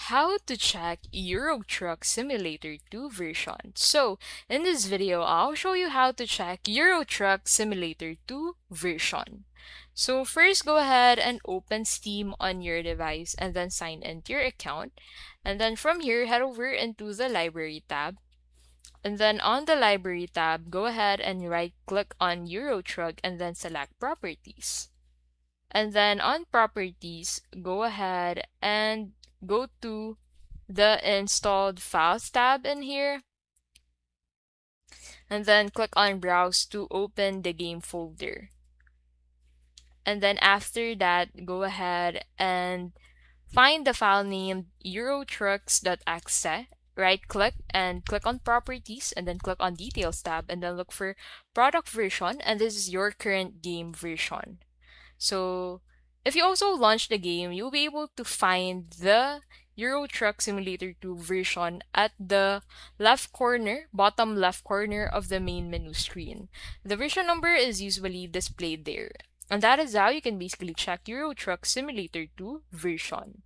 how to check Euro Truck Simulator 2 version. So, in this video, I'll show you how to check Euro Truck Simulator 2 version. So first, go ahead and open Steam on your device and then sign into your account. And then from here, head over into the Library tab. And then on the Library tab, go ahead and right-click on Euro Truck and then select Properties. And then on Properties, go ahead and go to the Installed Files tab in here. And then click on Browse to open the game folder. And then after that, go ahead and find the file named eurotrucks.exe. Right-click and click on Properties, and then click on Details tab, and then look for Product Version, and this is your current game version. So if you also launch the game, you'll be able to find the Euro Truck Simulator 2 version at the bottom left corner of the main menu screen. The version number is usually displayed there. And that is how you can basically check Euro Truck Simulator 2 version.